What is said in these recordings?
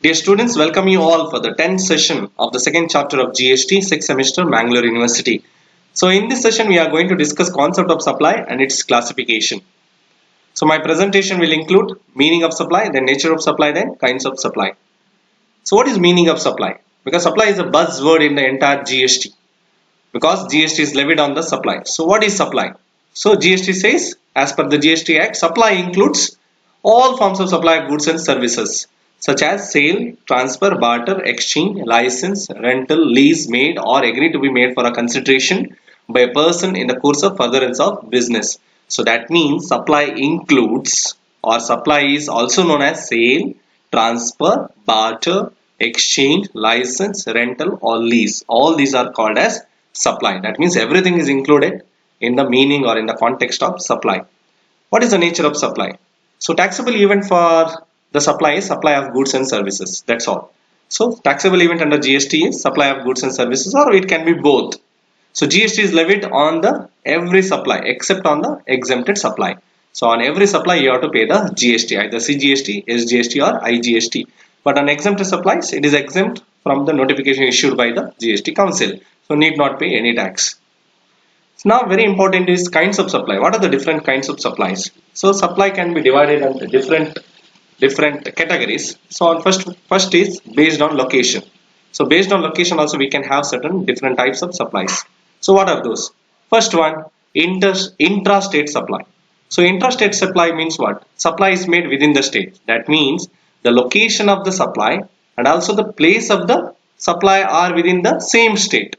Dear students, welcome you all for the 10th session of the second chapter of GST, 6th semester, Mangalore University. So in this session, we are going to discuss concept of supply and its classification. So my presentation will include meaning of supply, then nature of supply, then kinds of supply. So what is meaning of supply? Because supply is a buzzword in the entire GST. Because GST is levied on the supply. So what is supply? So GST says, as per the GST Act, supply includes all forms of supply of goods and services, such as sale, transfer, barter, exchange, license, rental, lease made or agreed to be made for a consideration by a person in the course of furtherance of business. So that means supply includes, or supply is also known as sale, transfer, barter, exchange, license, rental or lease. All these are called as supply. That means everything is included in the meaning or in the context of supply. What is the nature of supply? So taxable event for the supply is supply of goods and services. That's all. So taxable event under GST is supply of goods and services, or it can be both. So GST is levied on the every supply except on the exempted supply. So on every supply you have to pay the GST, either CGST, SGST or IGST. But on exempted supplies, it is exempt from the notification issued by the GST Council. So need not pay any tax. So now very important is kinds of supply. What are the different kinds of supplies? So supply can be divided into different categories. So on first is based on location. So based on location also we can have certain different types of supplies. So what are those? First one, intrastate supply. So intrastate supply means what? Supply is made within the state. That means the location of the supply and also the place of the supply are within the same state.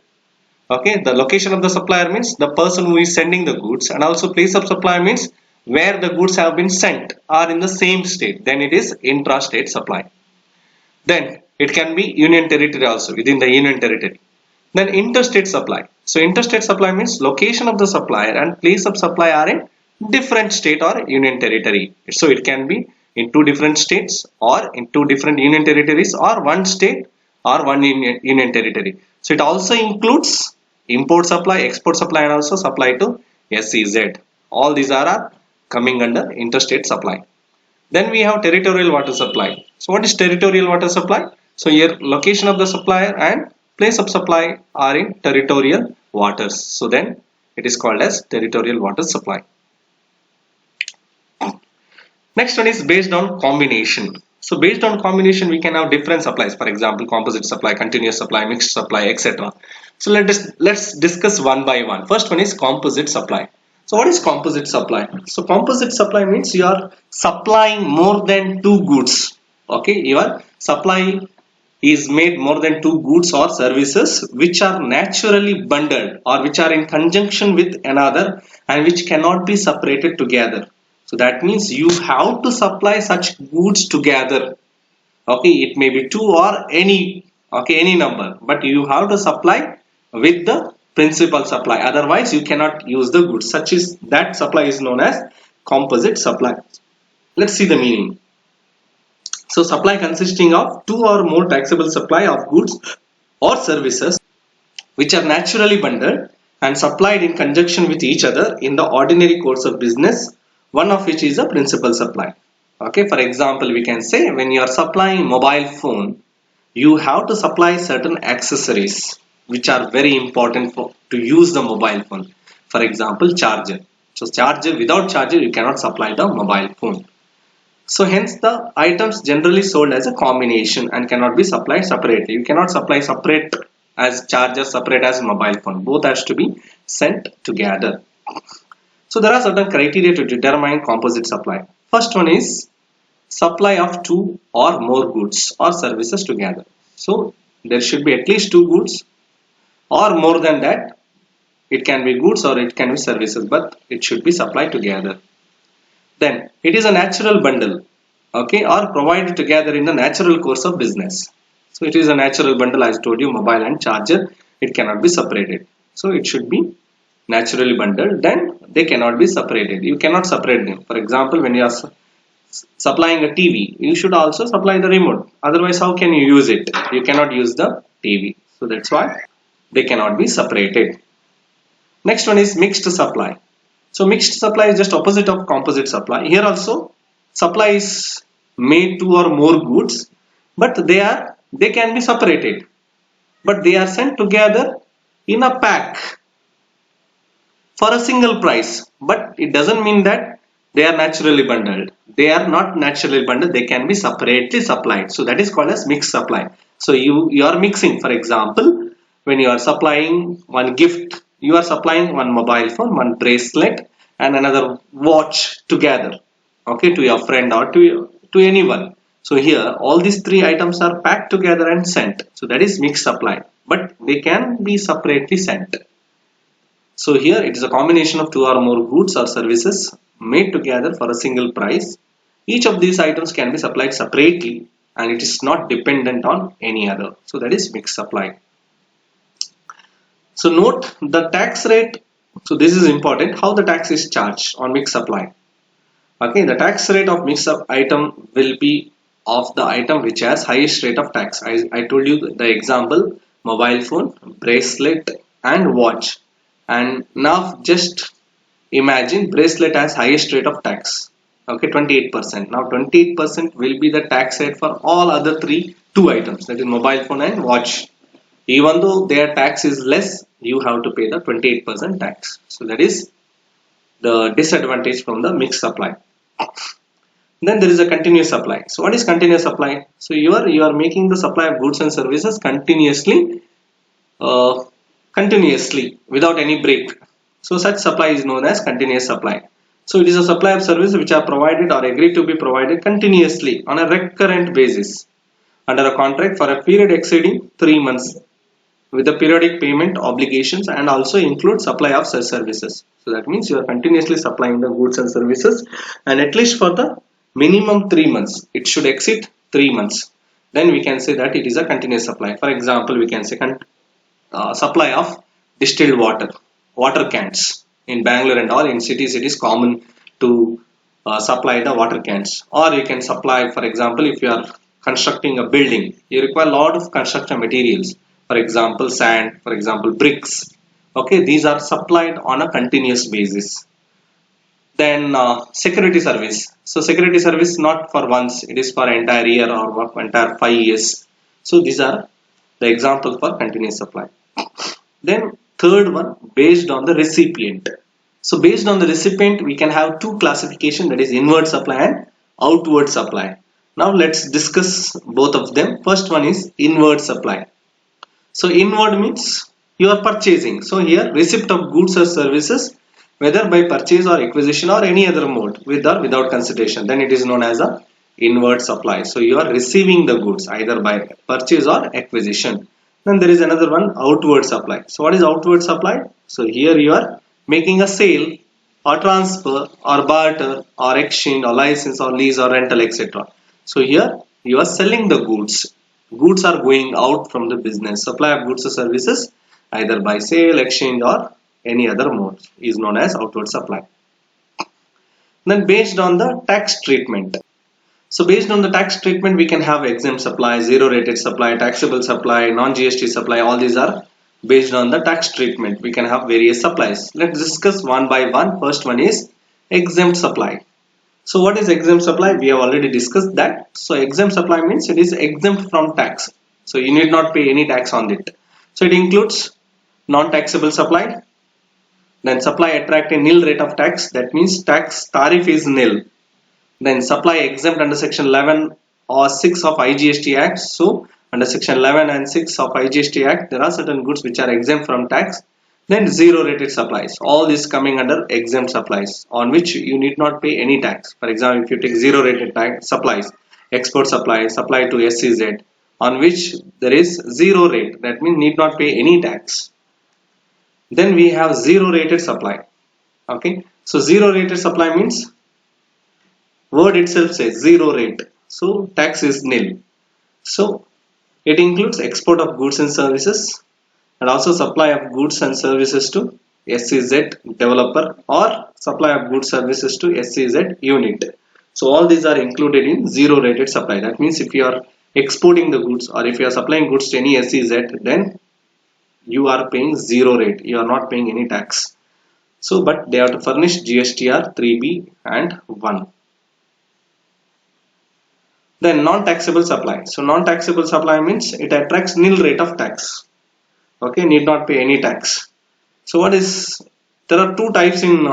Okay, the location of the supplier means the person who is sending the goods, and also place of supply means where the goods have been sent are in the same state. Then it is intrastate supply. Then it can be union territory also, within the union territory. Then interstate supply. So interstate supply means location of the supplier and place of supply are in different state or union territory. So it can be in two different states or in two different union territories or one state or one union territory. So it also includes import supply, export supply and also supply to SEZ. All these are coming under interstate supply. Then we have territorial water supply. So what is territorial water supply? So here location of the supplier and place of supply are in territorial waters. So then it is called as territorial water supply. Next one is based on combination. So based on combination we can have different supplies. For example, composite supply, continuous supply, mixed supply, etc. So let's discuss one by one. First one is composite supply. So what is composite supply? So composite supply means you are supplying more than two goods. Okay, your supply is made more than two goods or services which are naturally bundled or which are in conjunction with another and which cannot be separated together. So that means you have to supply such goods together. Okay, it may be two or any number, but you have to supply with the principal supply. Otherwise, you cannot use the goods. That supply is known as composite supply. Let's see the meaning. So supply consisting of two or more taxable supply of goods or services which are naturally bundled and supplied in conjunction with each other in the ordinary course of business, one of which is a principal supply. Okay, for example, we can say when you are supplying mobile phone, you have to supply certain accessories which are very important to use the mobile phone. For example, charger. So without charger you cannot supply the mobile phone. So hence the items generally sold as a combination and cannot be supplied separately. You cannot supply separate as charger, separate as mobile phone. Both has to be sent together. So there are certain criteria to determine composite supply. First one is supply of two or more goods or services together. So there should be at least two goods or more than that. It can be goods or it can be services, but it should be supplied together. Then it is a natural bundle, okay, or provided together in the natural course of business. So it is a natural bundle, as I told you, mobile and charger, it cannot be separated. So it should be naturally bundled, then they cannot be separated. You cannot separate them. For example, when you are supplying a TV, you should also supply the remote. Otherwise, how can you use it? You cannot use the TV. So that's why they cannot be separated. Next one is mixed supply. So mixed supply is just opposite of composite supply. Here also supply is made two or more goods but they can be separated, but they are sent together in a pack for a single price. But it doesn't mean that they are naturally bundled. They are not naturally bundled, they can be separately supplied. So that is called as mixed supply. So you are mixing. For example, when you are supplying one gift, you are supplying one mobile phone, one bracelet, and another watch together, okay, to your friend or to anyone. So here all these three items are packed together and sent. So that is mixed supply, but they can be separately sent. So here it is a combination of two or more goods or services made together for a single price. Each of these items can be supplied separately and it is not dependent on any other. So that is mixed supply. So note the tax rate. So this is important, how the tax is charged on mixed supply. Okay, the tax rate of mixed up item will be of the item which has highest rate of tax. I told you the example: mobile phone, bracelet and watch. And now just imagine bracelet has highest rate of tax. Okay, 28%. Now 28% will be the tax rate for all other two items, that is mobile phone and watch. Even though their tax is less, you have to pay the 28% tax. So that is the disadvantage from the mixed supply. Then there is a continuous supply. So what is continuous supply? So you are making the supply of goods and services uh, continuously without any break. So such supply is known as continuous supply. So it is a supply of services which are provided or agreed to be provided continuously on a recurrent basis under a contract for a period exceeding 3 months with a periodic payment obligations, and also include supply of such services. So that means you are continuously supplying the goods and services, and at least for the minimum 3 months. It should exceed 3 months. Then we can say that it is a continuous supply. For example, we can say supply of distilled water cans. In Bangalore and all, in cities it is common to supply the water cans. Or you can supply, for example, if you are constructing a building, you require a lot of construction materials, for example sand, for example bricks. Okay, these are supplied on a continuous basis. Then security service. So security service not for once, it is for entire year or for entire 5 years. So these are the example for continuous supply. Then third one, based on the recipient. So based on the recipient, we can have two classification, that is inward supply and outward supply. Now let's discuss both of them. First one is inward supply. So inward means you are purchasing. So here receipt of goods or services, whether by purchase or acquisition or any other mode, with or without consideration, then it is known as a inward supply. So you are receiving the goods either by purchase or acquisition. Then there is another one, outward supply. So what is outward supply? So here you are making a sale or transfer or barter or exchange or license or lease or rental, etc. So here you are selling the goods. Goods are going out from the business. Supply of goods or services either by sale, exchange or any other mode is known as outward supply. Then based on the tax treatment. So based on the tax treatment, we can have exempt supply, zero rated supply, taxable supply, non-GST supply. All these are based on the tax treatment. We can have various supplies. Let's discuss one by one. First one is exempt supply. So what is exempt supply? We have already discussed that. So exempt supply means it is exempt from tax. So you need not pay any tax on it. So it includes non-taxable supply. Then supply attract a nil rate of tax. That means tax tariff is nil. Then supply exempt under section 11 or 6 of IGST Act. So under section 11 and 6 of IGST Act, there are certain goods which are exempt from tax. Then zero rated supplies. All this coming under exempt supplies on which you need not pay any tax. For example, if you take zero rated tax supplies, export supply, supply to SEZ, on which there is zero rate, that means need not pay any tax. Then we have zero rated supply. Okay, so zero rated supply means word itself says zero rate, so tax is nil. So it includes export of goods and services and also supply of goods and services to SEZ developer or supply of goods services to SEZ unit. So all these are included in zero rated supply. That means if you are exporting the goods or if you are supplying goods to any SEZ, then you are paying zero rate. You are not paying any tax. So but they have to furnish GSTR 3B and 1. Then non-taxable supply. So non-taxable supply means it attracts nil rate of tax. Okay, need not pay any tax. So what is, there are two types in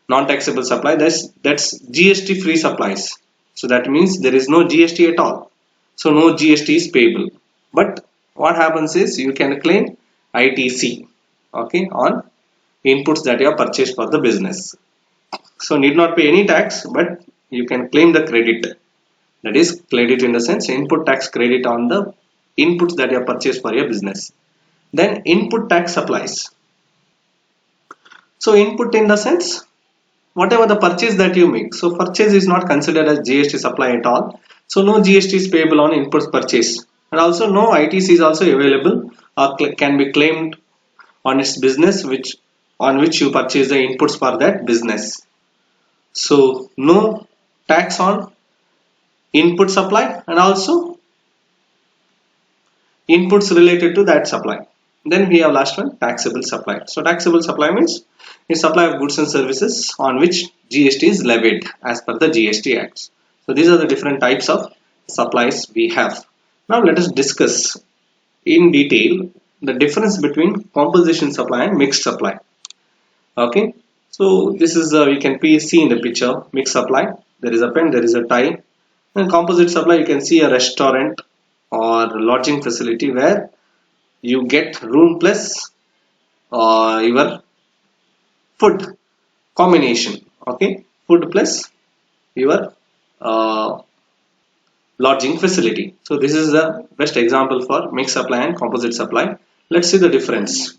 non-taxable supply. That's GST free supplies. So that means there is no GST at all. So no GST is payable. But what happens is you can claim ITC, okay, on inputs that you have purchased for the business. So need not pay any tax, but you can claim the credit. That is credit in the sense input tax credit on the inputs that you have purchased for your business. Then input tax supplies. So input in the sense whatever the purchase that you make. So purchase is not considered as GST supply at all. So no GST is payable on inputs purchase, and also no ITC is also available or can be claimed on its business on which you purchase the inputs for that business. So no tax on input supply and also inputs related to that supply. Then we have last one, taxable supply. So taxable supply means a supply of goods and services on which GST is levied as per the GST Acts. So these are the different types of supplies we have. Now let us discuss in detail the difference between composition supply and mixed supply. Okay, so this is we can see in the picture mixed supply. There is a pen, there is a tie. And composite supply, you can see a restaurant or lodging facility where you get room plus your food combination. Okay, food plus your lodging facility. So this is the best example for mixed supply and composite supply. Let's see the difference.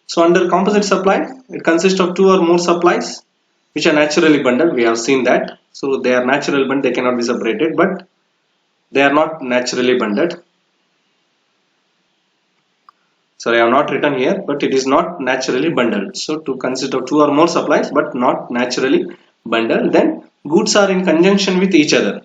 So under composite supply, it consists of two or more supplies which are naturally bundled. We have seen that. So they are naturally bundled, they cannot be separated, but they are not naturally bundled. Sorry, I have not written here, but it is not naturally bundled. So to consist of two or more supplies, but not naturally bundled. Then goods are in conjunction with each other.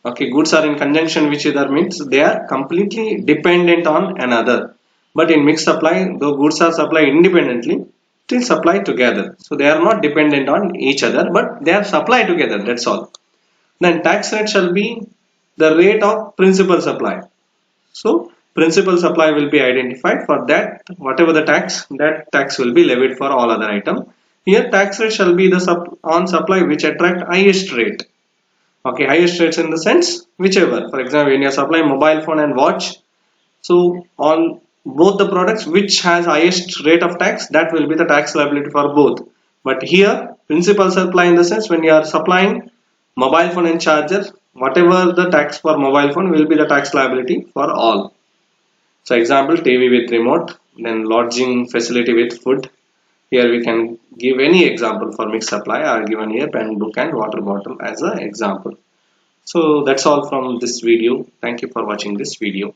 Okay, goods are in conjunction with each other means they are completely dependent on another. But in mixed supply, though goods are supplied independently, still supplied together. So they are not dependent on each other, but they are supplied together. That's all. Then tax rate shall be the rate of principal supply. So principal supply will be identified. For that, whatever the tax, that tax will be levied for all other items. Here tax rate shall be the on supply which attract highest rate. Okay, highest rates in the sense whichever. For example, when you are supplying mobile phone and watch, so on both the products which has highest rate of tax, that will be the tax liability for both. But here principal supply in the sense when you are supplying mobile phone and charger, whatever the tax for mobile phone will be the tax liability for all. So example, TV with remote, then lodging facility with food. Here we can give any example for mixed supply. I have given here pen, book and water bottle as an example. So that's all from this video. Thank you for watching this video.